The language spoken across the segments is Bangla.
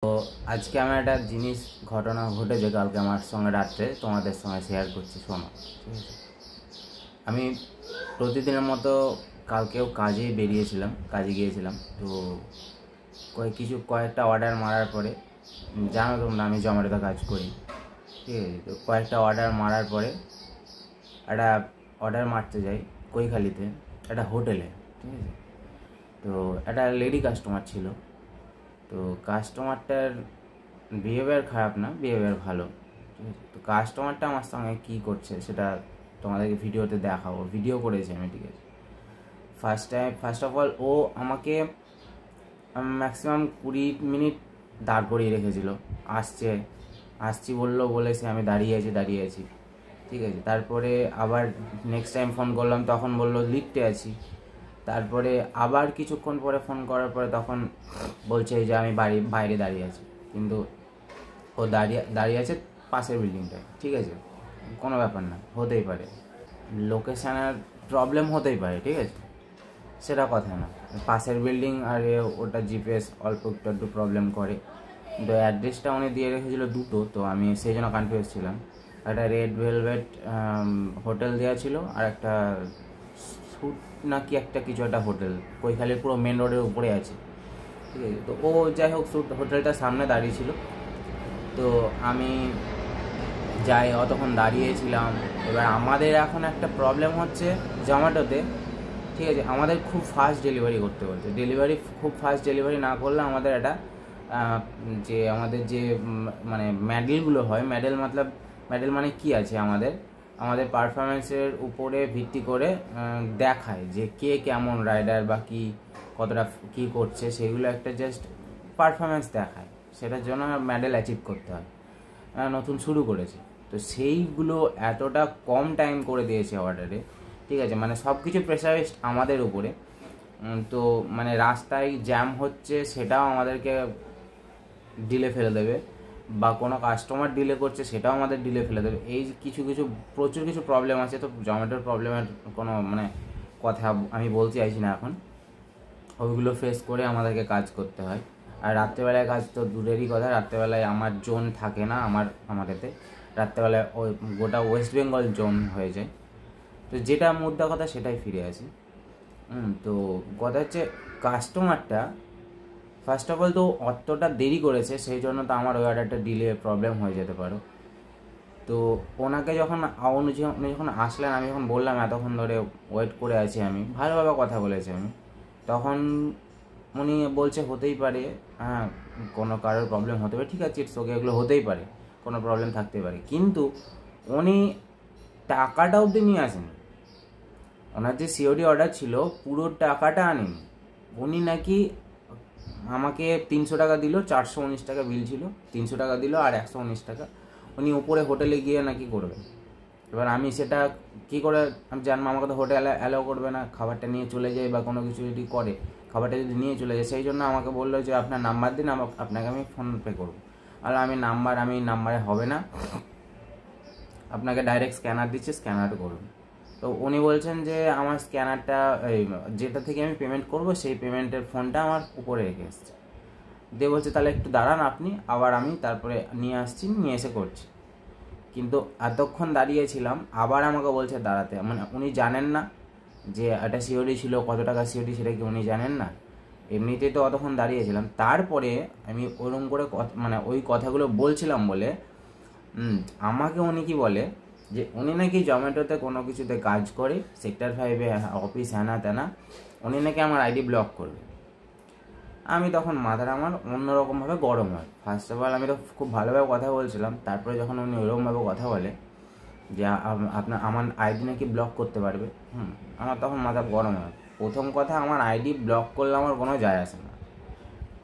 তো আজকে আমার একটা জিনিস ঘটনা ঘটেছে কালকে আমার সঙ্গে রাত্রে, তোমাদের সঙ্গে শেয়ার করছি, শোনো। ঠিক আছে, আমি প্রতিদিনের মতো কালকেও কাজে গিয়েছিলাম। তো কয়েকটা অর্ডার মারার পরে, জানো তোমরা আমি জোম্যাটোতে কাজ করি, ঠিক আছে। তো কয়েকটা অর্ডার মারার পরে একটা অর্ডার মারতে যাই কৈখালিতে একটা হোটেলে, ঠিক আছে। তো একটা লেডি কাস্টমার ছিল। তো কাস্টমারটার বিহেভিয়ার খারাপ না, বিহেভিয়ার ভালো, ঠিক আছে। তো কাস্টমারটা আমার সঙ্গে কী করছে সেটা তোমাদেরকে ভিডিওতে দেখাবো, ভিডিও করেছি আমি, ঠিক আছে। ফার্স্ট অফ অল ও আমাকে ম্যাক্সিমাম 20 মিনিট দাঁড় করিয়ে রেখেছিল। আসছি বলেছে আমি দাঁড়িয়ে আছি, ঠিক আছে। তারপরে আবার নেক্সট টাইম ফোন করলাম, তখন বললো লিফটে আছি। তারপরে আবার কিছুক্ষণ পরে ফোন করার পরে তখন বলছে যে আমি বাইরে দাঁড়িয়ে আছি, কিন্তু ও দাঁড়িয়ে আছে পাশের বিল্ডিংটায়, ঠিক আছে। কোনো ব্যাপার না, হতেই পারে, লোকেশানের প্রবলেম হতেই পারে, ঠিক আছে, সেটা কথা না। পাশের বিল্ডিং আর ওটা জিপিএস অল্প একটু প্রবলেম করে। তো অ্যাড্রেসটা উনি দিয়ে রেখেছিল দুটো, তো আমি সেই জন্য কনফিউজ ছিলাম। একটা রেড ভেলভেট হোটেল দেওয়া ছিল, আর একটা স্যুট নাকি কিছু একটা হোটেল কৈখালির পুরো মেন রোডের উপরে আছে, ঠিক আছে। তো ও যাই হোক স্যুট হোটেলটার সামনে দাঁড়িয়ে ছিল। তো আমি যাই, অতক্ষণ দাঁড়িয়েছিলাম। এবার আমাদের এখন একটা প্রবলেম হচ্ছে জোম্যাটোতে, ঠিক আছে। আমাদের খুব ফাস্ট ডেলিভারি করতে বলছে। খুব ফাস্ট ডেলিভারি না করলে আমাদের একটা যে আমাদের যে মানে মেডেলগুলো হয়, মেডেল মানে কি আছে, আমাদের পারফরমেন্সের উপরে ভিত্তি করে দেখায় যে কে কেমন রাইডার বা কতটা কী করছে, সেগুলো একটা জাস্ট পারফরমেন্স দেখায়। সেটার জন্য মেডেল অ্যাচিভ করতে হয়, নতুন শুরু করেছে। তো সেইগুলো এতটা কম টাইম করে দিয়েছে অর্ডারে, ঠিক আছে। মানে সব কিছু প্রেশারাইজড আমাদের উপরে। তো মানে রাস্তায় জ্যাম হচ্ছে সেটাও আমাদেরকে ডিলে ফেলে দেবে, বা কোনো কাস্টমার ডিলে করছে সেটাও আমাদের ডিলে ফেলে দেবে। এই প্রচুর কিছু প্রবলেম আছে। তো জোম্যাটোর প্রবলেমের কোনো কথা আমি বলতে চাইছি না এখন। ওইগুলো ফেস করে আমাদেরকে কাজ করতে হয়। আর রাত্রেবেলায় কাজ তো দূরেরই কথা, রাত্রেবেলায় আমার জোন থাকে না, আমার এতে রাত্রেবেলায় ওই গোটা ওয়েস্ট বেঙ্গল জোন হয়ে যায়। তো যেটা মুদ্রা কথা সেটাই ফিরে আসি। তো কথা হচ্ছে কাস্টমারটা ফার্স্ট অফ অল তো অতটা দেরি করেছে, সেই জন্য তো আমার ওই অর্ডারটা ডিলে প্রবলেম হয়ে যেতে পারো। তো ওনাকে উনি যখন আসলেন, আমি যখন বললাম এতক্ষণ ধরে ওয়েট করে আছি, আমি ভালোভাবে কথা বলেছি আমি, তখন উনি বলছে হতেই পারে, হ্যাঁ কোনো কারোর প্রবলেম হতে পারে, ঠিক আছে, ইটস ওকে, এগুলো হতেই পারে, কোনো প্রবলেম থাকতে পারে। কিন্তু উনি টাকাটা অবধি নিয়ে আসেনি। ওনার যে সিওডি অর্ডার ছিল পুরো টাকাটা আনেনি উনি, নাকি আমাকে 300 টাকা দিল, 419 টাকা বিল ছিল, 300 টাকা দিল আর 119 টাকা উনি উপরে হোটেলে গিয়ে নাকি করবে। এবার আমি সেটা কী করে আমি জানবো? আমাকে তো হোটেল অ্যালাউ করবে না, খাবারটা নিয়ে চলে যায় বা কোনো কিছু যদি করে, খাবারটা যদি নিয়ে চলে যায়। সেই জন্য আমাকে বললো যে আপনার নাম্বার দিন, আপনাকে আমি ফোনপে করবো। আর আমি নাম্বারে হবে না, আপনাকে ডাইরেক্ট স্ক্যানার দিচ্ছে, স্ক্যানার করুন। তো উনি বলছেন যে আমার স্ক্যানারটা যেটা থেকে আমি পেমেন্ট করব সেই পেমেন্টের ফোনটা আমার উপরে রেখে এসছে। দিয়ে বলছে তাহলে একটু দাঁড়ান আপনি, আবার আমি তারপরে নিয়ে এসে করছি। কিন্তু এতক্ষণ দাঁড়িয়েছিলাম, আবার আমাকে বলছে দাঁড়াতে। মানে উনি জানেন না যে একটা সিওডি ছিল, কত টাকা সিওডি সেটা কি উনি জানেন না? এমনিতেই তো অতক্ষণ দাঁড়িয়েছিলাম। তারপরে আমি ওরকম করে ওই কথাগুলো বলছিলাম বলে আমাকে উনি কি বলে যে উনি নাকি জোম্যাটোতে কোনো কিছুতে কাজ করে, সেক্টর 5-এ অফিস, হ্যানা ত্যানা, উনি নাকি আমার আইডি ব্লক করবে। আমি তখন মাথাটা আমার অন্যরকমভাবে গরম হয়। ফার্স্ট অফ অল আমি তো খুব ভালোভাবে কথা বলছিলাম, তারপরে যখন উনি ওরকমভাবে কথা বলে যে আমার আইডি নাকি ব্লক করতে পারবে, আমার তখন মাথা গরম হয়। প্রথম কথা, আমার আইডি ব্লক করলে আমার কোনো যায় আসে না।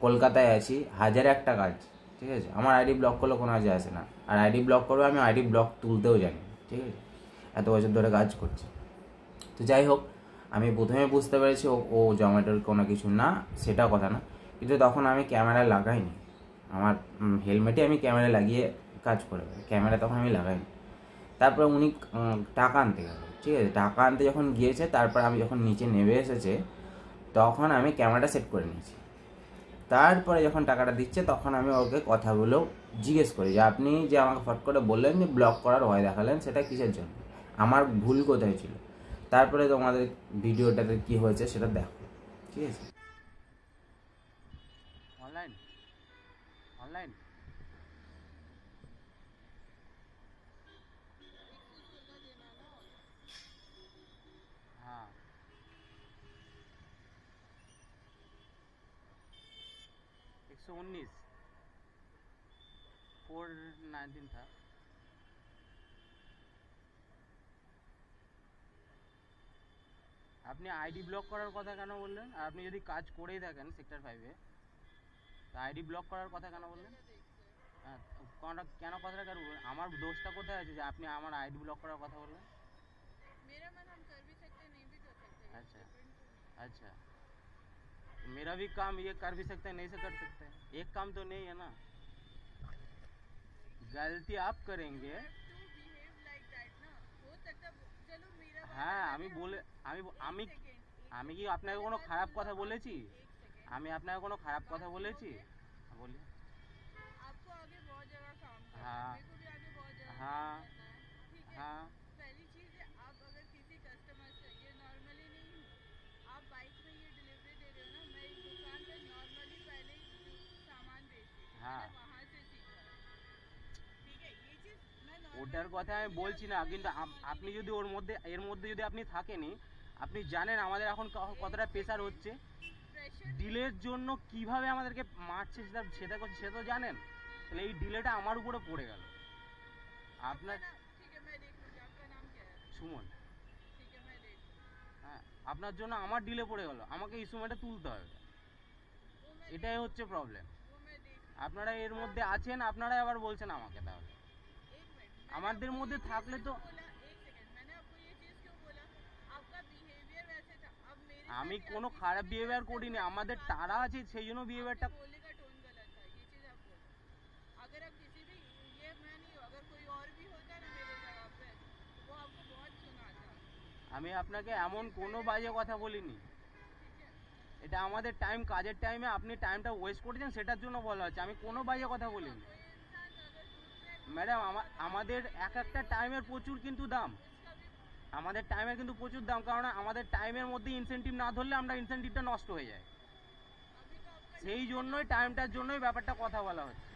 কলকাতায় আছি, হাজারে একটা কাজ, ঠিক আছে, আমার আইডি ব্লক করলে কোনো যায় আসে না। আর আইডি ব্লক করবে, আমি আইডি ব্লক তুলতেও জানি, ঠিক আছে, এত বছর ধরে কাজ করছি। তো যাই হোক, আমি প্রথমে বুঝতে পেরেছি ও জোম্যাটোর কোনো কিছু না, সেটা কথা না। কিন্তু তখন আমি ক্যামেরা লাগাইনি, আমার হেলমেটে আমি ক্যামেরা লাগিয়ে কাজ করে, ক্যামেরা তখন আমি লাগাইনি। তারপরে উনি টাকা আনতে গেল, ঠিক আছে, টাকা আনতে যখন গিয়েছে, তারপর আমি যখন নিচে নেমে এসেছে, তখন আমি ক্যামেরাটা সেট করে নিয়েছি। তারপরে যখন টাকাটা দিচ্ছে তখন আমি ওকে কথাগুলো জিজ্ঞেস করি যে আপনি যে আমাকে ফট করে বললেন যে ব্লক করার ভয় দেখালেন, সেটা কিসের জন্য, আমার ভুল কোথায় ছিল। তারপরে তোমাদের ভিডিওটাতে কি হয়েছে সেটা দেখো, ঠিক আছে। ऑनलाइन ऑनलाइन हाँ 119 419 था। আপনি আইডি ব্লক করার কথা কেন বললেন? আর আপনি যদি কাজ করেই থাকেন সেক্টর 5-এ, তা আইডি ব্লক করার কথা কেন বললেন? হ্যাঁ, কেন কথাটা কেন বললেন? আমার দোষটা কোথায় আছে যে আপনি আমার আইডি ব্লক করার কথা বললেন? अच्छा अच्छा, मेरा भी काम ये कर भी सकते हैं, नहीं से कर सकते हैं, एक काम तो नहीं है ना। गलती आप करेंगे। হ্যাঁ আমি বলে আমি আমি আমি কি আপনাকে কোনো খারাপ কথা বলেছি? আমি আপনাকে কোনো খারাপ কথা বলেছি? বলি हाँ हाँ हाँ हाँ ওটার কথা আমি বলছি না, কিন্তু আপনি যদি এর মধ্যে যদি আপনি থাকেনই, আপনি জানেন আমাদের এখন কতটা প্রেসার হচ্ছে, ডিলের জন্য কিভাবে আমাদেরকে মারছে সেটা তো জানেন। তাহলে এই ডিলেটা আমার উপরে পড়ে গেল। আপনার সুমন, হ্যাঁ আপনার জন্য আমার ডিলে পড়ে গেল, আমাকে ইস্যুমেন্টে তুলতে হবে, এটাই হচ্ছে প্রবলেম। আপনারা এর মধ্যে আছেন, আপনারাই আবার বলছেন আমাকে। তাহলে আমাদের মধ্যে থাকলে তো আমি কোনো খারাপ বিহেভিয়ার করিনি, আমাদের তারা আছে সেই জন্য বিহেভিয়ারটা। আমি আপনাকে এমন কোনো বাজে কথা বলিনি, এটা আমাদের টাইম, কাজের টাইমে আপনি টাইমটা ওয়েস্ট করেছেন সেটার জন্য বলা হচ্ছে, আমি কোনো বাজে কথা বলিনি। ম্যাডাম আমাদের একটা টাইমের প্রচুর কিন্তু দাম, আমাদের টাইমের কিন্তু প্রচুর দাম, কারণ আমাদের টাইমের মধ্যে ইনসেন্টিভ না ধরলে আমরা ইনসেন্টিভটা নষ্ট হয়ে যায়, সেই জন্যই টাইমটার জন্যই ব্যাপারটা কথা বলা হচ্ছে।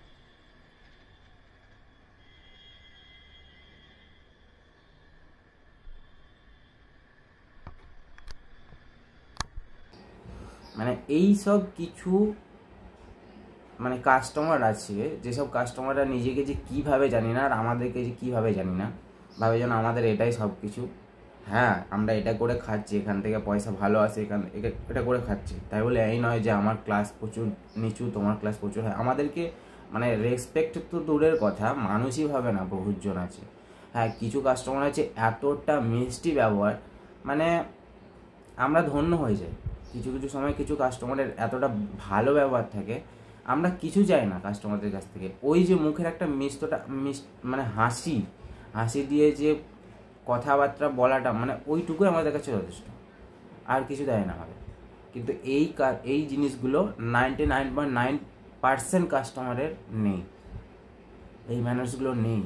মানে এই সব কিছু মানে কাস্টমার আছে, যেসব কাস্টমাররা নিজেকে যে কীভাবে জানি না আর আমাদেরকে যে কীভাবে জানি না, ভাবে যেন আমাদের এটাই সব কিছু। হ্যাঁ আমরা এটা করে খাচ্ছি, এখান থেকে পয়সা ভালো আসে, এটা করে খাচ্ছি, তাই বলে এই নয় যে আমার ক্লাস প্রচুর নিচু, তোমার ক্লাস প্রচুর হয়। আমাদেরকে মানে রেসপেক্ট তো দূরের কথা, মানুষই ভাবে না বহুজন আছে। হ্যাঁ কিছু কাস্টমার আছে এতটা মিষ্টি ব্যবহার, মানে আমরা ধন্য হয়ে যাই। কিছু কিছু সময় কিছু কাস্টমারের এতটা ভালো ব্যবহার থাকে, আমরা কিছু চাই না কাস্টমারদের কাছ থেকে। ওই যে মুখের একটা মানে হাসি দিয়ে যে কথাবার্তা বলাটা, মানে ওইটুকুই আমাদের কাছে যথেষ্ট, আর কিছু দেয় না আমাদের। কিন্তু এই জিনিসগুলো 99.9% কাস্টমারের নেই, এই ম্যানার্সগুলো নেই।